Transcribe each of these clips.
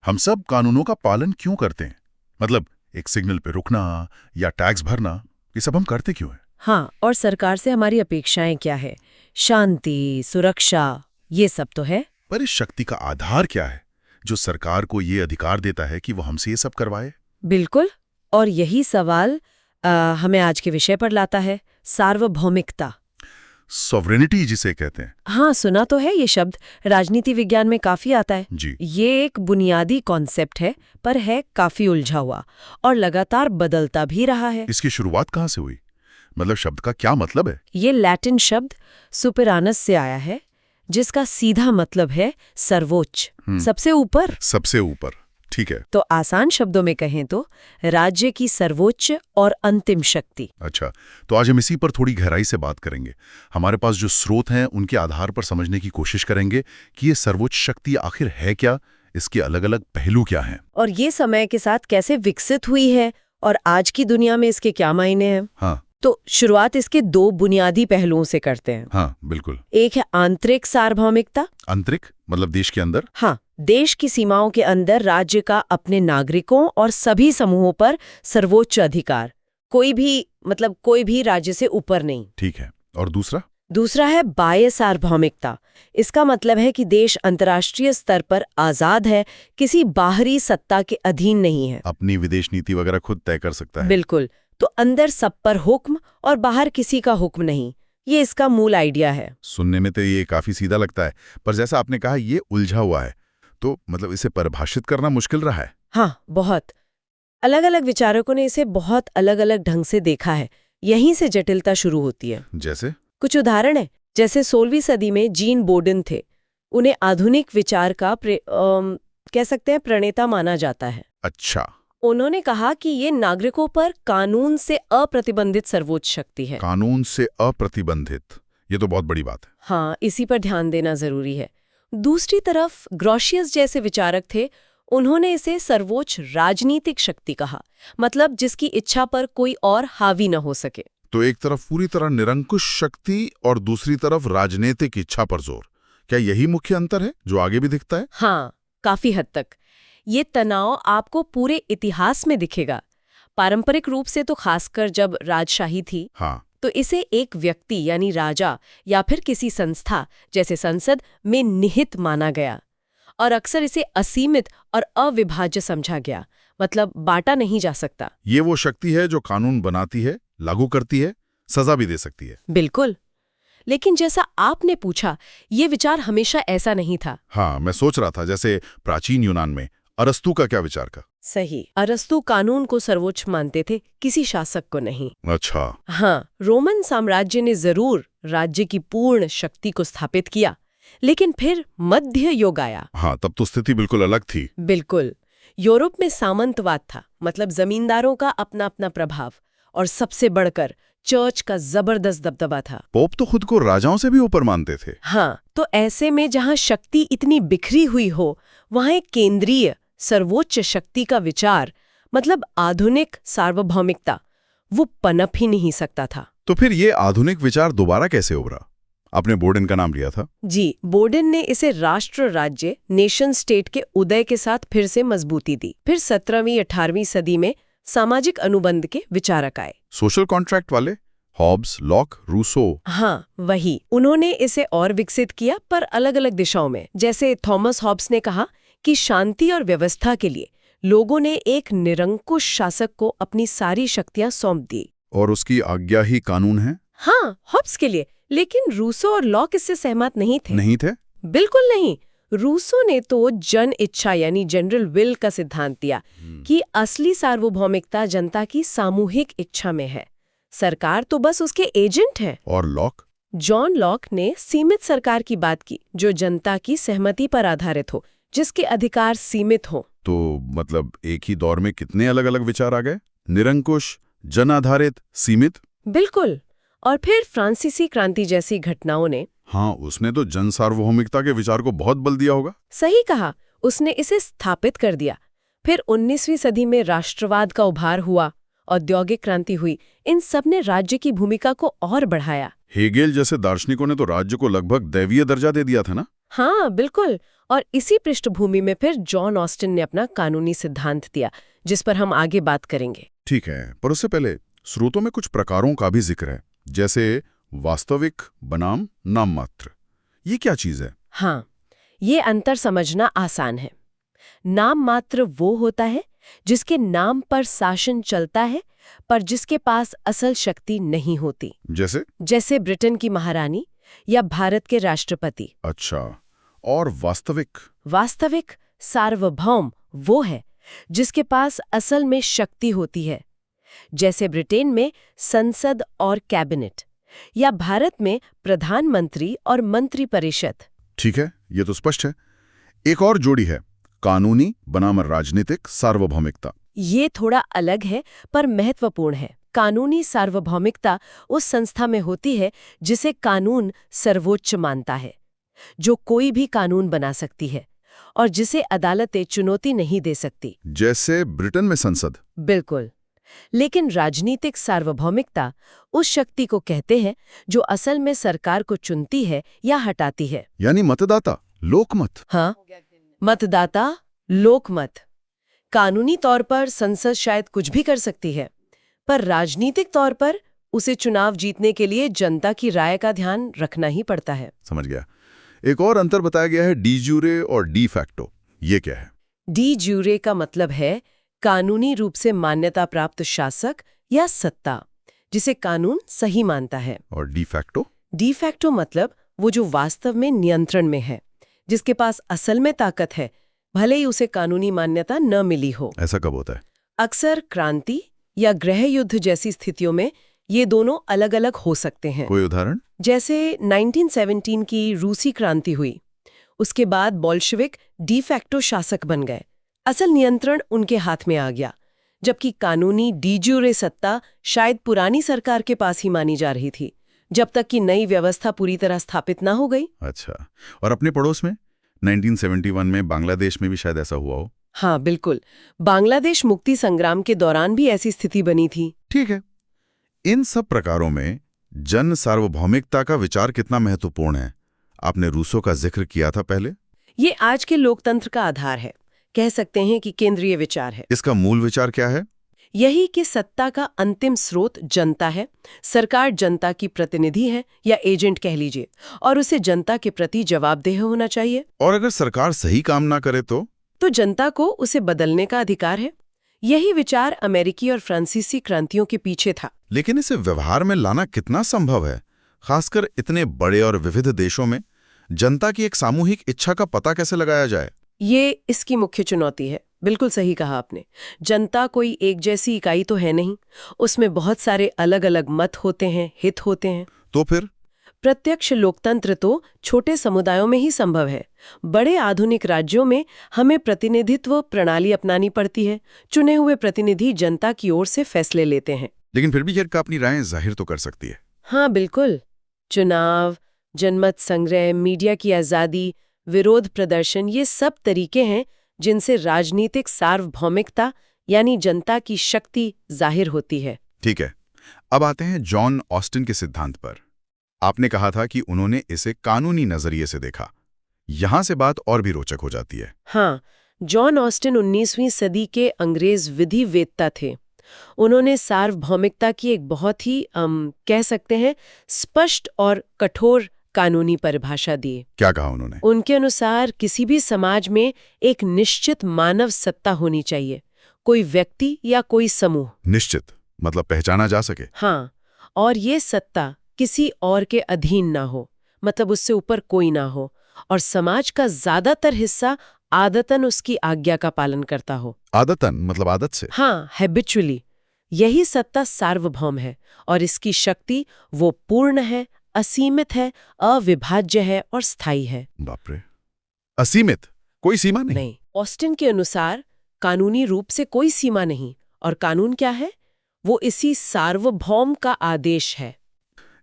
हम सब कानूनों का पालन क्यों करते हैं? मतलब एक सिग्नल पे रुकना या टैक्स भरना, ये सब हम करते क्यों हैं? हाँ, और सरकार से हमारी अपेक्षाएं क्या है? शांति, सुरक्षा, ये सब तो है। पर इस शक्ति का आधार क्या है जो सरकार को ये अधिकार देता है कि वो हमसे ये सब करवाए? बिल्कुल। और यही सवाल हमें आज के विषय पर लाता है, सार्वभौमिकता। सॉवरेनिटी जिसे कहते हैं। हाँ, सुना तो है ये शब्द, राजनीति विज्ञान में काफी आता है। जी। ये एक बुनियादी कॉन्सेप्ट है, पर है काफी उलझा हुआ और लगातार बदलता भी रहा है। इसकी शुरुआत कहाँ से हुई? मतलब शब्द का क्या मतलब है? ये लैटिन शब्द सुपेरानस से आया है, जिसका सीधा मतलब है सर्वोच्च, सबसे ऊपर। सबसे ऊपर, ठीक है। तो आसान शब्दों में कहें तो राज्य की सर्वोच्च और अंतिम शक्ति। अच्छा, तो आज हम इसी पर थोड़ी गहराई से बात करेंगे। हमारे पास जो स्रोत हैं उनके आधार पर समझने की कोशिश करेंगे कि ये सर्वोच्च शक्ति आखिर है क्या, इसके अलग अलग पहलू क्या हैं, और ये समय के साथ कैसे विकसित हुई है और आज की दुनिया में इसके क्या मायने हैं। हाँ। तो शुरुआत इसके दो बुनियादी पहलुओं से करते हैं। हाँ, बिल्कुल। एक है आंतरिक सार्वभौमिकता। आंतरिक मतलब देश के अंदर? हाँ, देश की सीमाओं के अंदर राज्य का अपने नागरिकों और सभी समूहों पर सर्वोच्च अधिकार, कोई भी राज्य से ऊपर नहीं। ठीक है। और दूसरा है बाह्य सार्वभौमिकता। इसका मतलब है कि देश अंतर्राष्ट्रीय स्तर पर आजाद है, किसी बाहरी सत्ता के अधीन नहीं है, अपनी विदेश नीति वगैरह खुद तय कर सकता है। बिल्कुल। तो अंदर सब पर हुक्म और बाहर किसी का हुक्म नहीं, ये इसका मूल आइडिया है। सुनने में तो ये काफी सीधा लगता है, पर जैसा आपने कहा ये उलझा हुआ है, तो मतलब इसे परिभाषित करना मुश्किल रहा है। हाँ, बहुत। अलग अलग विचारकों ने इसे बहुत अलग अलग ढंग से देखा है, यहीं से जटिलता शुरू होती है। जैसे? कुछ उदाहरण है, जैसे 16वीं सदी में जीन बोर्डन थे, उन्हें आधुनिक विचार का कह सकते हैं प्रणेता माना जाता है। अच्छा। उन्होंने कहा कि ये नागरिकों पर कानून से अप्रतिबंधित सर्वोच्च शक्ति है। कानून से अप्रतिबंधित, ये तो बहुत बड़ी बात है। हाँ, इसी पर ध्यान देना जरूरी है। दूसरी तरफ ग्रोशियस जैसे विचारक थे, उन्होंने इसे सर्वोच्च राजनीतिक शक्ति कहा, मतलब जिसकी इच्छा पर कोई और हावी न हो सके। तो एक तरफ पूरी तरह निरंकुश शक्ति और दूसरी तरफ राजनीतिक इच्छा पर जोर, क्या यही मुख्य अंतर है जो आगे भी दिखता है? हाँ, काफी हद तक। ये तनाव आपको पूरे इतिहास में दिखेगा। पारंपरिक रूप से तो खासकर जब राजशाही थी, हाँ, तो इसे एक व्यक्ति यानी राजा या फिर किसी संस्था जैसे संसद में निहित माना गया, और अक्सर इसे असीमित और अविभाज्य समझा गया, मतलब बांटा नहीं जा सकता। ये वो शक्ति है जो कानून बनाती है, लागू करती है, सजा भी दे सकती है। बिल्कुल। लेकिन जैसा आपने पूछा, ये विचार हमेशा ऐसा नहीं था। हाँ, मैं सोच रहा था जैसे प्राचीन यूनान में अरस्तु का क्या विचार का? सही, अरस्तु कानून को सर्वोच्च मानते थे, किसी शासक को नहीं। अच्छा। हाँ, रोमन साम्राज्य ने जरूर राज्य की पूर्ण शक्ति को स्थापित किया, लेकिन फिर मध्य युग आया। हाँ, तब तो स्थिति बिल्कुल अलग थी। बिल्कुल। यूरोप में सामंतवाद था, मतलब जमींदारों का अपना अपना प्रभाव, और सबसे बढ़कर चर्च का जबरदस्त दबदबा था। पोप तो खुद को राजाओं से भी ऊपर मानते थे। हाँ, तो ऐसे में जहां शक्ति इतनी बिखरी हुई हो, वहां एक केंद्रीय सर्वोच्च शक्ति का विचार, मतलब आधुनिक सार्वभौमिकता, वो पनप ही नहीं सकता था। तो फिर ये आधुनिक विचार दोबारा कैसे उभरा? आपने बोर्डन का नाम लिया था। जी, बोर्डन ने इसे राष्ट्र राज्य नेशन स्टेट के उदय के साथ फिर से मजबूती दी। फिर 17वीं 18वीं सदी में सामाजिक अनुबंध के विचारक आए। सोशल कॉन्ट्रैक्ट वाले हॉब्स, लॉक, रूसो। हाँ, वही। उन्होंने इसे और विकसित किया, पर अलग अलग दिशाओं में। जैसे थॉमस हॉब्स ने कहा कि शांति और व्यवस्था के लिए लोगों ने एक निरंकुश शासक को अपनी सारी शक्तियां सौंप दी, और उसकी आज्ञा ही कानून है। हाँ, हॉब्स के लिए। लेकिन रूसो और लॉक इससे सहमत नहीं थे। नहीं थे? बिल्कुल नहीं। रूसो ने तो जन इच्छा यानी जनरल विल का सिद्धांत दिया कि असली सार्वभौमिकता जनता की सामूहिक इच्छा में है, सरकार तो बस उसके एजेंट है। और लॉक? जॉन लॉक ने सीमित सरकार की बात की, जो जनता की सहमति पर आधारित हो, जिसके अधिकार सीमित हो। तो मतलब एक ही दौर में कितने अलग अलग विचार आ गए? निरंकुश, जन आधारित, सीमित। बिल्कुल। और फिर फ्रांसीसी क्रांति जैसी घटनाओं ने, हाँ, उसने तो जन सार्वभौमिकता के विचार को बहुत बल दिया होगा। सही कहा, उसने इसे स्थापित कर दिया। फिर 19वीं सदी में राष्ट्रवाद का उभार हुआ, औद्योगिक क्रांति हुई, इन सब ने राज्य की भूमिका को और बढ़ाया। हेगेल जैसे दार्शनिकों ने तो राज्य को लगभग दैवीय दर्जा दे दिया था ना? हाँ बिल्कुल। और इसी पृष्ठभूमि में फिर जॉन ऑस्टिन ने अपना कानूनी सिद्धांत दिया, जिस पर हम आगे बात करेंगे। ठीक है, पर उससे पहले स्रोतों में कुछ प्रकारों का भी जिक्र है, जैसे वास्तविक बनाम नाम मात्र। ये क्या चीज है? हाँ, ये अंतर समझना आसान है। नाम मात्र वो होता है जिसके नाम पर शासन चलता है, पर जिसके पास असल शक्ति नहीं होती। जैसे ब्रिटेन की महारानी या भारत के राष्ट्रपति। अच्छा, और वास्तविक? वास्तविक सार्वभौम वो है जिसके पास असल में शक्ति होती है, जैसे ब्रिटेन में संसद और कैबिनेट, या भारत में प्रधानमंत्री और मंत्रिपरिषद। ठीक है, ये तो स्पष्ट है। एक और जोड़ी है, कानूनी बनाम राजनीतिक सार्वभौमिकता। ये थोड़ा अलग है पर महत्वपूर्ण है। कानूनी सार्वभौमिकता उस संस्था में होती है जिसे कानून सर्वोच्च मानता है, जो कोई भी कानून बना सकती है और जिसे अदालतें चुनौती नहीं दे सकती। जैसे ब्रिटेन में संसद। बिल्कुल। लेकिन राजनीतिक सार्वभौमिकता उस शक्ति को कहते हैं जो असल में सरकार को चुनती है या हटाती है। यानी मतदाता, लोकमत। हाँ, मतदाता, लोकमत। कानूनी तौर पर संसद शायद कुछ भी कर सकती है, पर राजनीतिक तौर पर उसे चुनाव जीतने के लिए जनता की राय का ध्यान रखना ही पड़ता है। समझ गया। एक और अंतर बताया गया है, डी ज्यूरे और डी फैक्टो। ये क्या है? डी ज्यूरे का मतलब है कानूनी रूप से मान्यता प्राप्त शासक या सत्ता, जिसे कानून सही मानता है। और डी फैक्टो? डी फैक्टो मतलब वो जो वास्तव में नियंत्रण में है, जिसके पास असल में ताकत है, भले ही उसे कानूनी मान्यता न मिली हो। ऐसा कब होता है? अक्सर क्रांति या गृह युद्ध जैसी स्थितियों में ये दोनों अलग अलग हो सकते हैं। कोई उदाहरण? जैसे 1917 की रूसी क्रांति हुई, उसके बाद बोल्शेविक डी फैक्टो शासक बन गए, असल नियंत्रण उनके हाथ में आ गया, जबकि कानूनी डी ज्यूरे सत्ता शायद पुरानी सरकार के पास ही मानी जा रही थी, जब तक कि नई व्यवस्था पूरी तरह स्थापित ना हो गई। अच्छा, और अपने पड़ोस में 1971 में बांग्लादेश में भी शायद ऐसा हुआ हो। हाँ बिल्कुल, बांग्लादेश मुक्ति संग्राम के दौरान भी ऐसी स्थिति बनी थी। ठीक है, इन सब प्रकारों में जन सार्वभौमिकता का विचार कितना महत्वपूर्ण है? आपने रूसो का जिक्र किया था पहले। ये आज के लोकतंत्र का आधार है, कह सकते हैं कि केंद्रीय विचार है। इसका मूल विचार क्या है? यही कि सत्ता का अंतिम स्रोत जनता है, सरकार जनता की प्रतिनिधि है या एजेंट कह लीजिए, और उसे जनता के प्रति जवाबदेह होना चाहिए। और अगर सरकार सही काम ना करे तो जनता को उसे बदलने का अधिकार है। यही विचार अमेरिकी और फ्रांसीसी क्रांतियों के पीछे था। लेकिन इसे व्यवहार में लाना कितना संभव है, खासकर इतने बड़े और विविध देशों में? जनता की एक सामूहिक इच्छा का पता कैसे लगाया जाए? ये इसकी मुख्य चुनौती है। बिल्कुल सही कहा आपने। जनता कोई एक जैसी इकाई तो है नहीं, उसमें बहुत सारे अलग अलग मत होते हैं, हित होते हैं। तो फिर प्रत्यक्ष लोकतंत्र तो छोटे समुदायों में ही संभव है। बड़े आधुनिक राज्यों में हमें प्रतिनिधित्व प्रणाली अपनानी पड़ती है। चुने हुए प्रतिनिधि जनता की ओर से फैसले लेते हैं। लेकिन फिर भी जनता अपनी राय जाहिर तो कर सकती है। हाँ बिल्कुल। चुनाव, जनमत संग्रह, मीडिया की आज़ादी, विरोध प्रदर्शन, ये सब तरीके हैं जिनसे राजनीतिक सार्वभौमिकता यानी जनता की शक्ति जाहिर होती है। ठीक है, अब आते हैं जॉन ऑस्टिन के सिद्धांत पर। आपने कहा था कि उन्होंने इसे कानूनी नजरिए से देखा। यहां से बात और भी रोचक हो जाती है। हाँ, जॉन ऑस्टिन 19वीं सदी के अंग्रेज विधिवेत्ता थे। उन्होंने सार्वभौमिकता की एक बहुत ही कह सकते हैं स्पष्ट और कठोर कानूनी परिभाषा दी। क्या कहा उन्होंने? उनके अनुसार किसी भी समाज में एक निश्चित मानव सत्ता होनी चाहिए, कोई व्यक्ति या कोई समूह। निश्चित मतलब पहचाना जा सके। हाँ, और ये सत्ता किसी और के अधीन ना हो, मतलब उससे ऊपर कोई ना हो, और समाज का ज्यादातर हिस्सा आदतन उसकी आज्ञा का पालन करता हो। आदतन मतलब आदत से? हाँ, हैबिचुअली। यही सत्ता सार्वभौम है और इसकी शक्ति वो पूर्ण है, असीमित है, अविभाज्य है और स्थायी है। बाप रे, असीमित, कोई सीमा नहीं? नहीं। ऑस्टिन के अनुसार कानूनी रूप से कोई सीमा नहीं, और कानून क्या है? वो इसी सार्वभौम का आदेश है।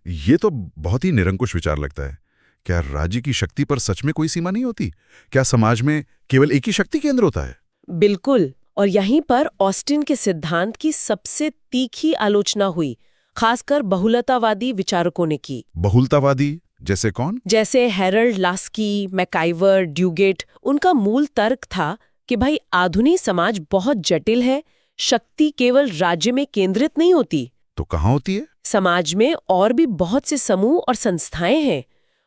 ये तो बहुत ही निरंकुश विचार लगता है। क्या राज्य की शक्ति पर सच में कोई सीमा नहीं होती? क्या समाज में केवल एक ही शक्ति केंद्र होता है? बिल्कुल, और यहीं पर ऑस्टिन के सिद्धांत की सबसे तीखी आलोचना हुई, खासकर बहुलतावादी विचारकों ने की। बहुलतावादी जैसे कौन? जैसे हेरल्ड लास्की, मैकाइवर, ड्यूगेट, उनका मूल तर्क था कि भाई आधुनिक समाज बहुत जटिल है, शक्ति केवल राज्य में केंद्रित नहीं होती। तो कहाँ होती है? समाज में और भी बहुत से समूह और संस्थाएं हैं।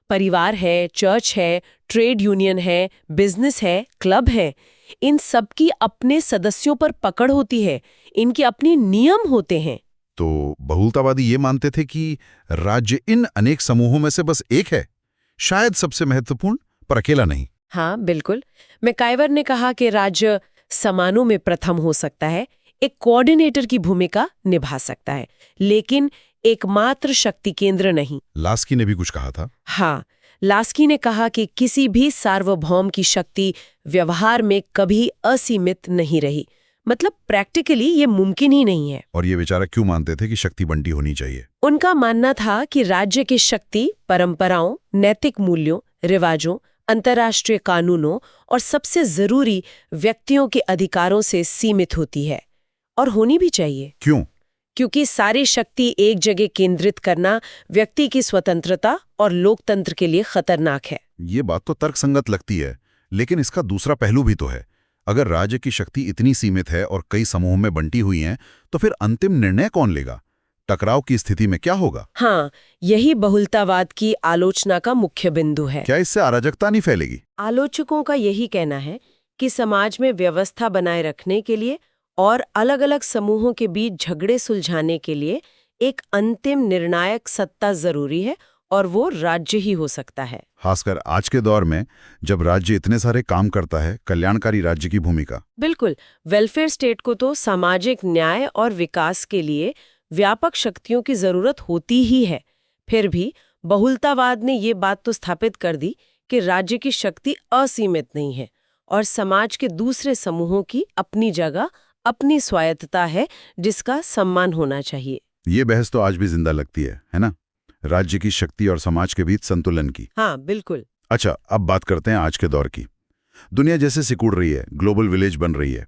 परिवार है, चर्च है, ट्रेड यूनियन है, बिजनेस है, क्लब है। इन सब की अपने सदस्यों पर पकड़ होती है, इनके अपने नियम होते हैं। तो बहुलतावादी ये मानते थे कि राज्य इन अनेक समूहों में से बस एक है, शायद सबसे महत्वपूर्ण, पर अकेला नहीं। हाँ, बिल्कुल। मैकाइवर ने कहा कि राज्य समानों में प्रथम हो सकता है, एक कोऑर्डिनेटर की भूमिका निभा सकता है, लेकिन एकमात्र शक्ति केंद्र नहीं। लास्की ने भी कुछ कहा था। हाँ, लास्की ने कहा कि किसी भी सार्वभौम की शक्ति व्यवहार में कभी असीमित नहीं रही, मतलब प्रैक्टिकली ये मुमकिन ही नहीं है। और ये विचारक क्यों मानते थे कि शक्ति बंटी होनी चाहिए? उनका मानना था कि राज्य की शक्ति परंपराओं, नैतिक मूल्यों, रिवाजों, अंतर्राष्ट्रीय कानूनों और सबसे जरूरी व्यक्तियों के अधिकारों से सीमित होती है, और होनी भी चाहिए। क्यों? क्योंकि सारी शक्ति एक जगह केंद्रित करना व्यक्ति की स्वतंत्रता और लोकतंत्र के लिए खतरनाक है। ये बात तो तर्कसंगत लगती है, लेकिन इसका दूसरा पहलू भी तो है। अगर राज्य की शक्ति इतनी सीमित है और कई समूहों में बंटी हुई हैं, तो फिर अंतिम निर्णय कौन लेगा? टकराव की स्थिति में क्या होगा? हाँ, यही बहुलतावाद की आलोचना का मुख्य बिंदु है। क्या इससे अराजकता नहीं फैलेगी? आलोचकों का यही कहना है कि समाज में व्यवस्था बनाए रखने के लिए और अलग अलग समूहों के बीच झगड़े सुलझाने के लिए एक अंतिम निर्णायक सत्ता जरूरी है, और वो राज्य ही हो सकता है। खासकर आज के दौर में जब राज्य इतने सारे काम करता है, कल्याणकारी राज्य की भूमिका। बिल्कुल। वेलफेयर स्टेट को तो सामाजिक न्याय और विकास के लिए व्यापक शक्तियों की जरूरत होती ही है। फिर भी बहुलतावाद ने ये बात तो स्थापित कर दी कि राज्य की शक्ति असीमित नहीं है और समाज के दूसरे समूहों की अपनी जगह, अपनी स्वायत्तता है, जिसका सम्मान होना चाहिए। ये बहस तो आज भी जिंदा लगती है ना? राज्य की शक्ति और समाज के बीच संतुलन की। हाँ, बिल्कुल। अच्छा, अब बात करते हैं आज के दौर की। दुनिया जैसे सिकुड़ रही है, ग्लोबल विलेज बन रही है।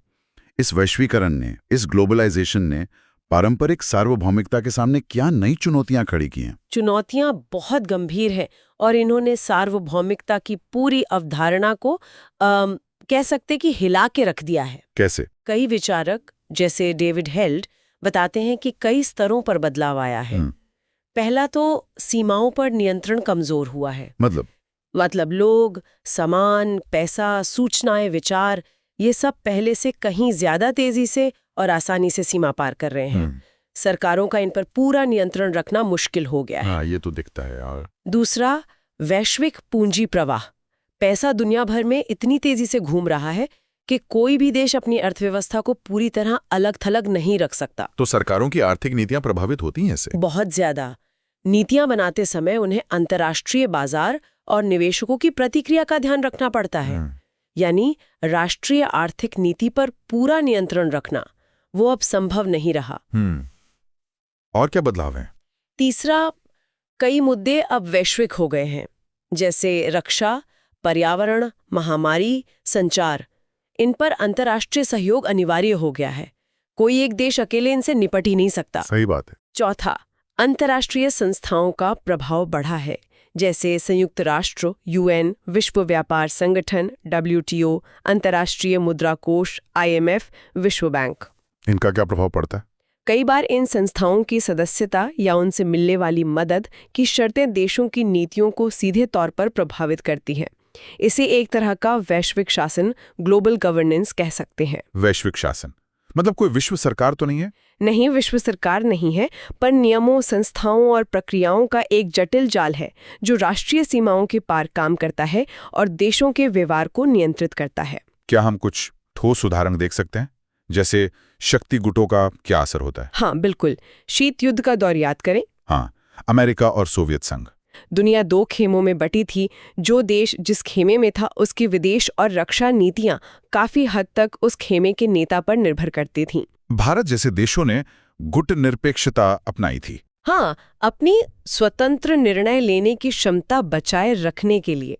इस वैश्वीकरण ने, इस ग्लोबलाइजेशन ने पारंपरिक सार्वभौमिकता के सामने क्या नई चुनौतियां खड़ी की हैं? चुनौतियां बहुत गंभीर हैं और इन्होंने सार्वभौमिकता की पूरी अवधारणा को कह सकते कि हिला के रख दिया है। कैसे? कई विचारक जैसे डेविड हेल्ड बताते हैं कि कई स्तरों पर बदलाव आया है। पहला तो सीमाओं पर नियंत्रण कमजोर हुआ है। मतलब लोग, सामान, पैसा, सूचनाएं, विचार, ये सब पहले से कहीं ज्यादा तेजी से और आसानी से सीमा पार कर रहे हैं। सरकारों का इन पर पूरा नियंत्रण रखना मुश्किल हो गया है। हाँ, ये तो दिखता है यार। दूसरा, वैश्विक पूंजी प्रवाह। पैसा दुनिया भर में इतनी तेजी से घूम रहा है कि कोई भी देश अपनी अर्थव्यवस्था को पूरी तरह अलग थलग नहीं रख सकता। तो सरकारों की आर्थिक नीतियां प्रभावित होती हैं इससे? बहुत ज्यादा। नीतियां बनाते समय उन्हें अंतर्राष्ट्रीय बाजार और निवेशकों की प्रतिक्रिया का ध्यान रखना पड़ता है। यानी राष्ट्रीय आर्थिक नीति पर पूरा नियंत्रण रखना वो अब संभव नहीं रहा। और क्या बदलाव है? तीसरा, कई मुद्दे अब वैश्विक हो गए हैं, जैसे रक्षा, पर्यावरण, महामारी, संचार। इन पर अंतर्राष्ट्रीय सहयोग अनिवार्य हो गया है। कोई एक देश अकेले इनसे निपट ही नहीं सकता। सही बात है। चौथा, अंतर्राष्ट्रीय संस्थाओं का प्रभाव बढ़ा है, जैसे संयुक्त राष्ट्र, यूएन, विश्व व्यापार संगठन, WTO, अंतर्राष्ट्रीय मुद्रा कोष, IMF, विश्व बैंक। इनका क्या प्रभाव पड़ता है? कई बार इन संस्थाओं की सदस्यता या उनसे मिलने वाली मदद की शर्तें देशों की नीतियों को सीधे तौर पर प्रभावित करती हैं। इसे एक तरह का वैश्विक शासन, ग्लोबल गवर्नेंस कह सकते हैं। वैश्विक शासन मतलब कोई विश्व सरकार तो नहीं है? नहीं, विश्व सरकार नहीं है, पर नियमों, संस्थाओं और प्रक्रियाओं का एक जटिल जाल है जो राष्ट्रीय सीमाओं के पार काम करता है और देशों के व्यवहार को नियंत्रित करता है। क्या हम कुछ ठोस उदाहरण देख सकते हैं? जैसे शक्ति गुटों का क्या असर होता है? हाँ, बिल्कुल। शीत युद्ध का दौर याद करें। हाँ, अमेरिका और सोवियत संघ। दुनिया 2 खेमों में बटी थी। जो देश जिस खेमे में था उसकी विदेश और रक्षा नीतियां काफी हद तक उस खेमे के नेता पर निर्भर करती थीं। भारत जैसे देशों ने गुट निरपेक्षता अपनाई थी। हाँ, अपनी स्वतंत्र निर्णय लेने की क्षमता बचाए रखने के लिए।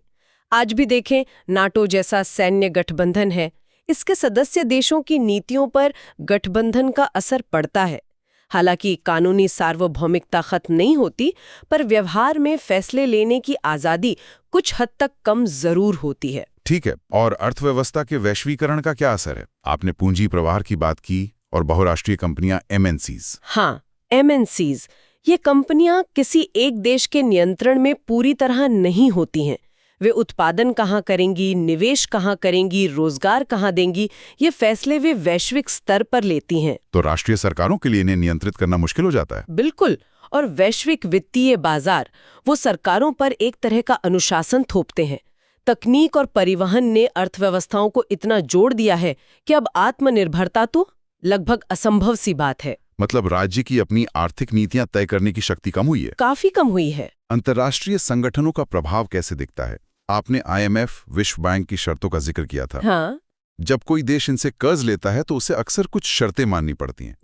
आज भी देखें, नाटो जैसा सैन्य गठबंधन है, इसके सदस्य देशों की नीतियों पर गठबंधन का असर पड़ता है। हालांकि कानूनी सार्वभौमिकता खत्म नहीं होती, पर व्यवहार में फैसले लेने की आज़ादी कुछ हद तक कम जरूर होती है। ठीक है, और अर्थव्यवस्था के वैश्वीकरण का क्या असर है? आपने पूंजी प्रवाह की बात की और बहुराष्ट्रीय कंपनियां MNCs। हाँ, MNCs, ये कंपनियां किसी एक देश के नियंत्रण में पूरी तरह नहीं होती हैं। वे उत्पादन कहाँ करेंगी, निवेश कहाँ करेंगी, रोजगार कहाँ देंगी, ये फैसले वे वैश्विक स्तर पर लेती हैं। तो राष्ट्रीय सरकारों के लिए इन्हें नियंत्रित करना मुश्किल हो जाता है। बिल्कुल, और वैश्विक वित्तीय बाजार वो सरकारों पर एक तरह का अनुशासन थोपते हैं। तकनीक और परिवहन ने अर्थव्यवस्थाओं को इतना जोड़ दिया है कि अब आत्मनिर्भरता तो लगभग असंभव सी बात है। मतलब राज्य की अपनी आर्थिक नीतियां तय करने की शक्ति कम हुई है। काफी कम हुई है। अंतर्राष्ट्रीय संगठनों का प्रभाव कैसे दिखता है? आपने IMF, विश्व बैंक की शर्तों का जिक्र किया था। हाँ, जब कोई देश इनसे कर्ज लेता है तो उसे अक्सर कुछ शर्तें माननी पड़ती हैं।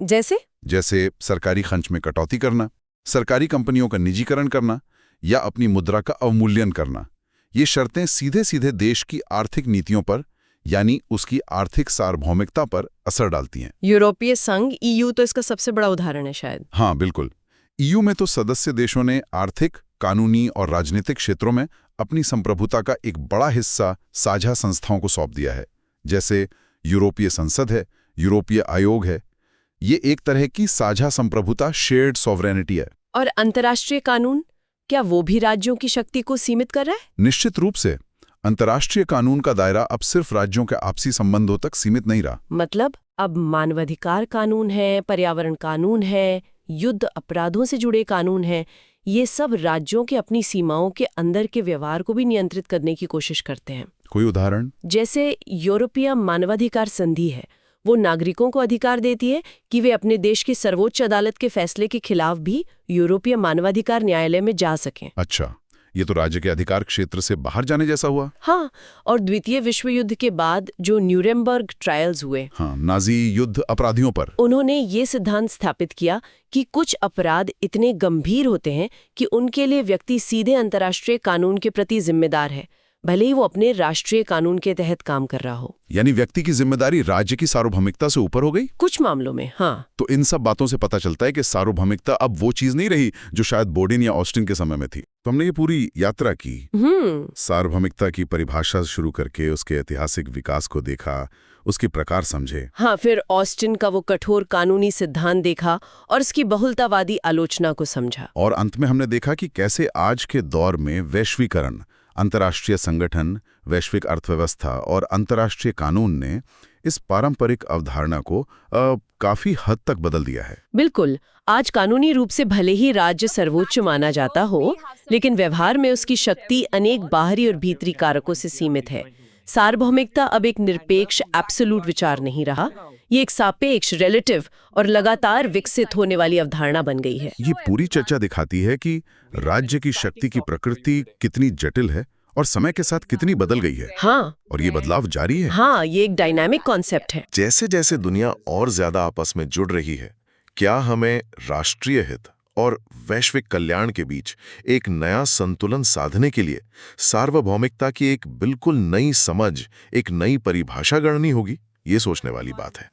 जैसे सरकारी खर्च में कटौती करना, सरकारी कंपनियों का निजीकरण करना या अपनी मुद्रा का अवमूल्यन करना। ये शर्तें सीधे सीधे देश की आर्थिक नीतियों पर, यानी उसकी आर्थिक सार्वभौमिकता पर असर डालती हैं। यूरोपीय संघ EU तो इसका सबसे बड़ा उदाहरण है शायद। हाँ बिल्कुल, EU में तो सदस्य देशों ने आर्थिक, कानूनी और राजनीतिक क्षेत्रों में अपनी संप्रभुता का एक बड़ा हिस्सा साझा संस्थाओं को सौंप दिया है। जैसे यूरोपीय संसद है, यूरोपीय आयोग है। ये एक तरह की साझा संप्रभुता, शेयर्ड सॉवरेनिटी है। और अंतर्राष्ट्रीय कानून, क्या वो भी राज्यों की शक्ति को सीमित कर रहा है? निश्चित रूप से। अंतर्राष्ट्रीय कानून का दायरा अब सिर्फ राज्यों के आपसी संबंधों तक सीमित नहीं रहा। मतलब अब मानवाधिकार कानून है, पर्यावरण कानून है, युद्ध अपराधों से जुड़े कानून हैं। ये सब राज्यों के अपनी सीमाओं के अंदर के व्यवहार को भी नियंत्रित करने की कोशिश करते हैं। कोई उदाहरण? जैसे यूरोपीय मानवाधिकार संधि है, वो नागरिकों को अधिकार देती है कि वे अपने देश की सर्वोच्च अदालत के फैसले के खिलाफ भी यूरोपीय मानवाधिकार न्यायालय में जा सकें। अच्छा, ये तो राज्य के अधिकार क्षेत्र से बाहर जाने जैसा हुआ। हाँ, और द्वितीय विश्व युद्ध के बाद जो न्यूरेमबर्ग ट्रायल्स हुए, हाँ, नाजी युद्ध अपराधियों पर, उन्होंने ये सिद्धांत स्थापित किया कि कुछ अपराध इतने गंभीर होते हैं कि उनके लिए व्यक्ति सीधे अंतर्राष्ट्रीय कानून के प्रति जिम्मेदार है, भले ही वो अपने राष्ट्रीय कानून के तहत काम कर रहा हो। यानी व्यक्ति की जिम्मेदारी राज्य की सार्वभौमिकता से ऊपर हो गई कुछ मामलों में। हाँ, तो इन सब बातों से पता चलता है कि सार्वभौमिकता अब वो चीज नहीं रही जो शायद बोर्डिन या ऑस्टिन के समय में थी। तो हमने ये पूरी यात्रा की, सार्वभौमिकता की परिभाषा शुरू करके उसके ऐतिहासिक विकास को देखा, उसके प्रकार समझे। हाँ, फिर ऑस्टिन का वो कठोर कानूनी सिद्धांत देखा और उसकी बहुलतावादी आलोचना को समझा। और अंत में हमने देखा कि कैसे आज के दौर में वैश्वीकरण, अंतर्राष्ट्रीय संगठन, वैश्विक अर्थव्यवस्था और अंतर्राष्ट्रीय कानून ने इस पारंपरिक अवधारणा को काफी हद तक बदल दिया है। बिल्कुल, आज कानूनी रूप से भले ही राज्य सर्वोच्च माना जाता हो, लेकिन व्यवहार में उसकी शक्ति अनेक बाहरी और भीतरी कारकों से सीमित है। सार्वभौमिकता अब एक निरपेक्ष एब्सोल्यूट विचार नहीं रहा, ये एक सापेक्ष, रिलेटिव और लगातार विकसित होने वाली अवधारणा बन गई है। ये पूरी चर्चा दिखाती है कि राज्य की शक्ति की प्रकृति कितनी जटिल है और समय के साथ कितनी बदल गई है। हाँ, और ये बदलाव जारी है। हाँ, ये एक डायनामिक कॉन्सेप्ट है। जैसे जैसे दुनिया और ज्यादा आपस में जुड़ रही है, क्या हमें राष्ट्रीय हित और वैश्विक कल्याण के बीच एक नया संतुलन साधने के लिए सार्वभौमिकता की एक बिल्कुल नई समझ, एक नई परिभाषा गढ़नी होगी? ये सोचने वाली बात है।